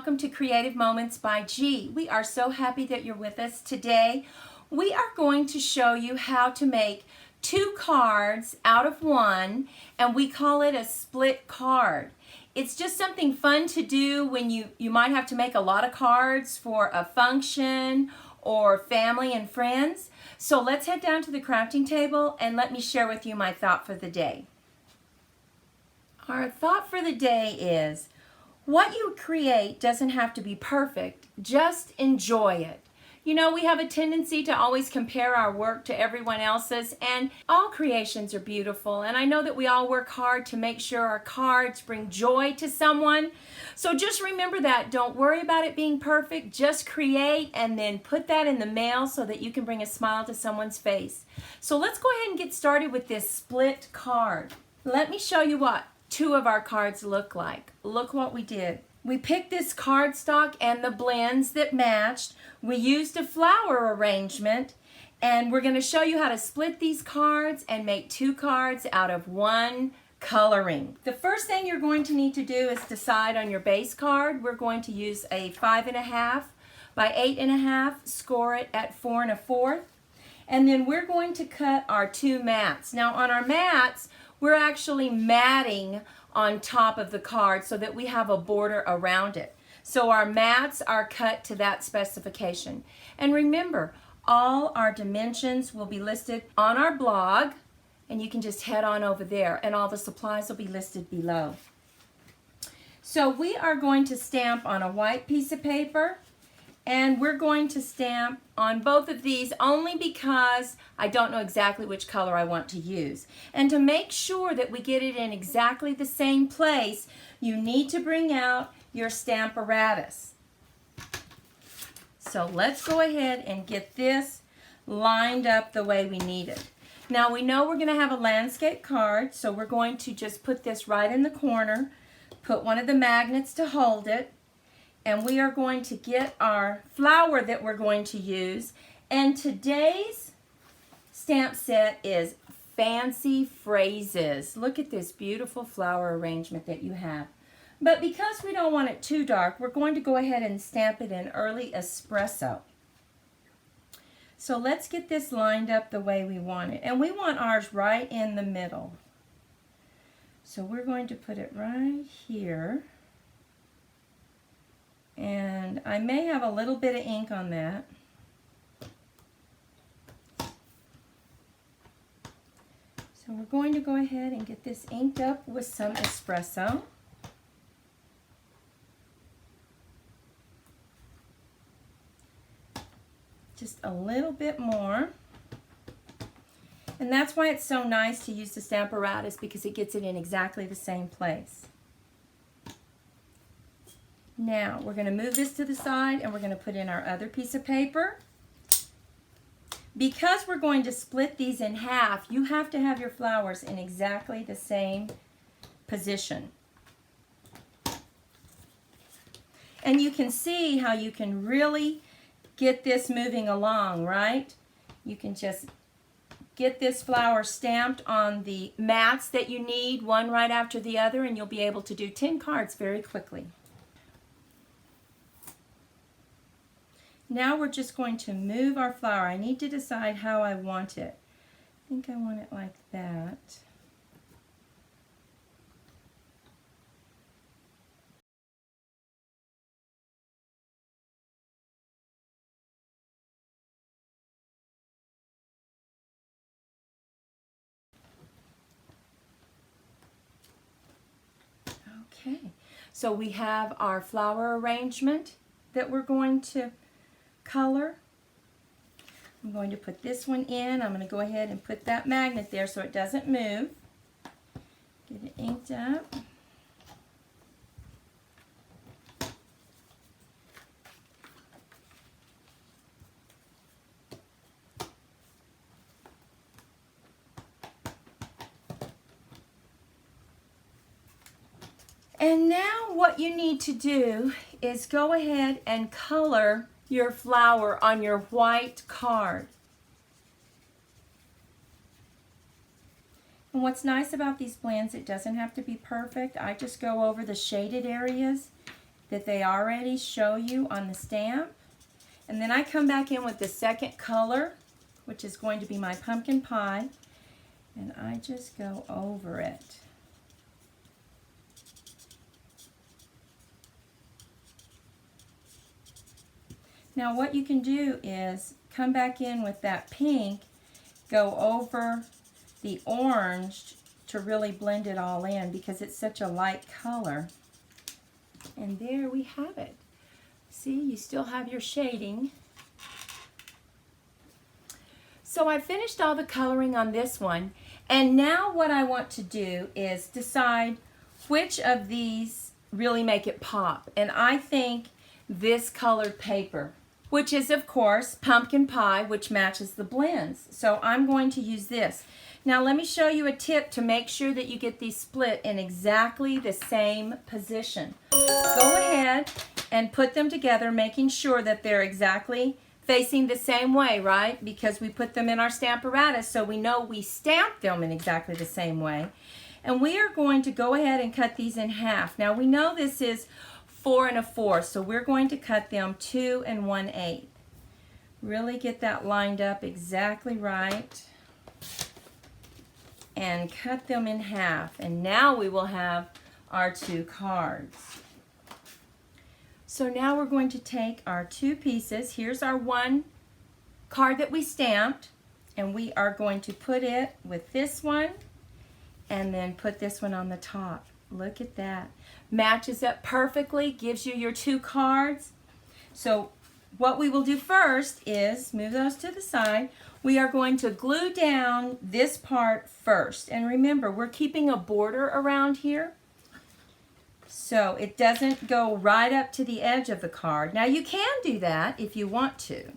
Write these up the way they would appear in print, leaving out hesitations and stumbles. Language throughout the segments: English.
welcome to Creative Moments by G. We are so happy that you're with us today. We are going to show you how to make two cards out of one, and we call it a split card. It's just something fun to do when you might have to make a lot of cards for a function or family and friends. So let's head down to the crafting table and let me share with you my thought for the day. Our thought for the day is, what you create doesn't have to be perfect, just enjoy it. You know, we have a tendency to always compare our work to everyone else's, and all creations are beautiful, and I know that we all work hard to make sure our cards bring joy to someone. So just remember that. Don't worry about it being perfect, just create and then put that in the mail so that you can bring a smile to someone's face. So let's go ahead and get started with this split card. Let me show you what two of our cards look like. Look what we did. We picked this cardstock and the blends that matched. We used a flower arrangement, and we're going to show you how to split these cards and make two cards out of one coloring. The first thing you're going to need to do is decide on your base card. We're going to use a 5.5 by 8.5, score it at 4 1/4. And then we're going to cut our two mats. Now on our mats, we're actually matting on top of the card so that we have a border around it. So our mats are cut to that specification. And remember, all our dimensions will be listed on our blog, and you can just head on over there, and all the supplies will be listed below. So we are going to stamp on a white piece of paper, and we're going to stamp on both of these only because I don't know exactly which color I want to use. And to make sure that we get it in exactly the same place, you need to bring out your Stamparatus. So let's go ahead and get this lined up the way we need it. Now we know we're going to have a landscape card, so we're going to just put this right in the corner, put one of the magnets to hold it, and we are going to get our flower that we're going to use. And today's stamp set is Fancy Phrases. Look at this beautiful flower arrangement that you have. But because we don't want it too dark, we're going to go ahead and stamp it in Early Espresso. So let's get this lined up the way we want it. And we want ours right in the middle. So we're going to put it right here. And I may have a little bit of ink on that. So we're going to go ahead and get this inked up with some espresso. Just a little bit more. And that's why it's so nice to use the Stamparatus, because it gets it in exactly the same place. Now, we're going to move this to the side, and we're going to put in our other piece of paper. Because we're going to split these in half, you have to have your flowers in exactly the same position. And you can see how you can really get this moving along, right? You can just get this flower stamped on the mats that you need, one right after the other, and you'll be able to do 10 cards very quickly. Now we're just going to move our flower. I need to decide how I want it. I think I want it like that. Okay, so we have our flower arrangement that we're going to color. I'm going to put this one in. I'm going to go ahead and put that magnet there so it doesn't move. Get it inked up. And now what you need to do is go ahead and color your flower on your white card. And what's nice about these blends, it doesn't have to be perfect. I just go over the shaded areas that they already show you on the stamp. And then I come back in with the second color, which is going to be my pumpkin pie, and I just go over it. Now what you can do is come back in with that pink, go over the orange to really blend it all in because it's such a light color. And there we have it. See, you still have your shading. So I finished all the coloring on this one, and now what I want to do is decide which of these really make it pop. And I think this colored paper, which is of course pumpkin pie, which matches the blends. So I'm going to use this. Now let me show you a tip to make sure that you get these split in exactly the same position. Go ahead and put them together, making sure that they're exactly facing the same way, right? Because we put them in our Stamparatus, so we know we stamped them in exactly the same way. And we are going to go ahead and cut these in half. Now we know this is 4 1/4, so we're going to cut them 2 1/8. Really get that lined up exactly right. And cut them in half. And now we will have our 2 cards. So now we're going to take our 2 pieces. Here's our 1 card that we stamped, and we are going to put it with this one and then put this one on the top. Look at that. Matches up perfectly, gives you your 2 cards. So what we will do first is move those to the side. We are going to glue down this part first. And remember, we're keeping a border around here, so it doesn't go right up to the edge of the card. Now you can do that if you want to.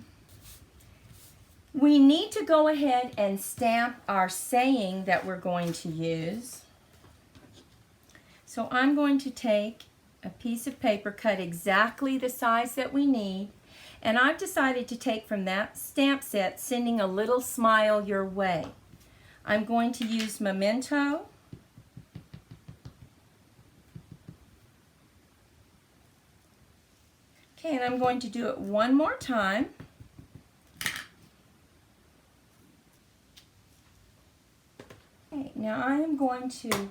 We need to go ahead and stamp our saying that we're going to use. So I'm going to take a piece of paper, cut exactly the size that we need, and I've decided to take from that stamp set, Sending a Little Smile Your Way. I'm going to use Memento. Okay, and I'm going to do it one more time. Okay, now I am going to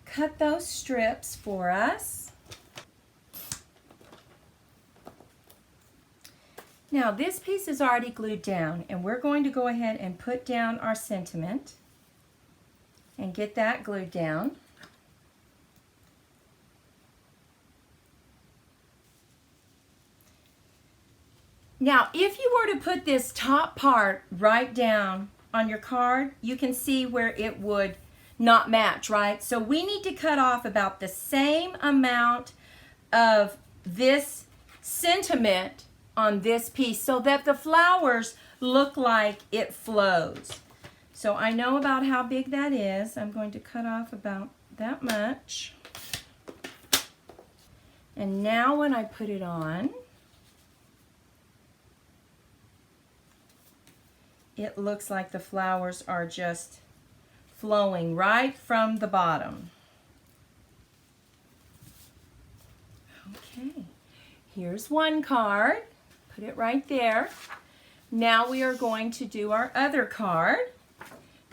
cut those strips for us. Now this piece is already glued down, and we're going to go ahead and put down our sentiment and get that glued down. Now, if you were to put this top part right down on your card, you can see where it would not match, right? So we need to cut off about the same amount of this sentiment on this piece so that the flowers look like it flows. So I know about how big that is. I'm going to cut off about that much. And now when I put it on, it looks like the flowers are just flowing right from the bottom. Okay, here's one card. Put it right there. Now we are going to do our other card.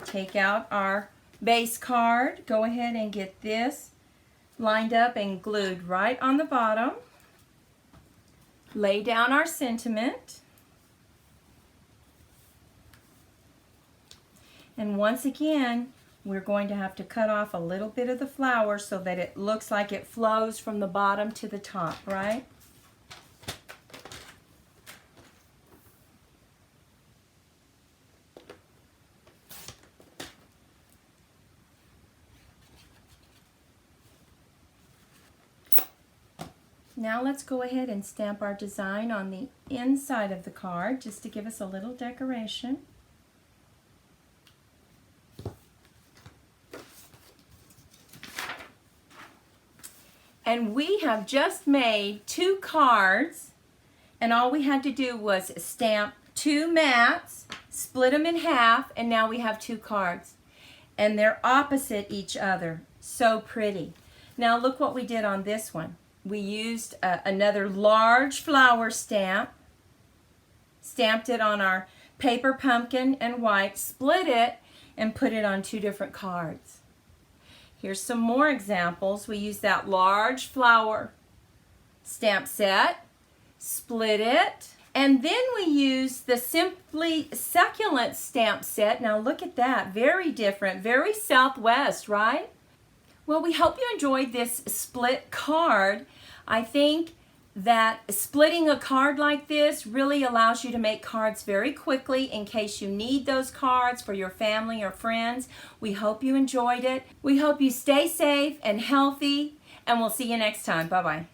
Take out our base card. Go ahead and get this lined up and glued right on the bottom. Lay down our sentiment. And once again, we're going to have to cut off a little bit of the flower so that it looks like it flows from the bottom to the top, right? Now let's go ahead and stamp our design on the inside of the card just to give us a little decoration. And we have just made 2 cards, and all we had to do was stamp 2 mats, split them in half, and now we have 2 cards. And they're opposite each other. So pretty. Now look what we did on this one. we used another large flower stamp, stamped it on our paper pumpkin and white, split it, and put it on 2 different cards. Here's some more examples. We used that large flower stamp set, split it, and then we used the Simply Succulent stamp set. Now look at that, very different, very Southwest, right? Well, we hope you enjoyed this split card. I think that splitting a card like this really allows you to make cards very quickly in case you need those cards for your family or friends. We hope you enjoyed it. We hope you stay safe and healthy, and we'll see you next time. Bye-bye.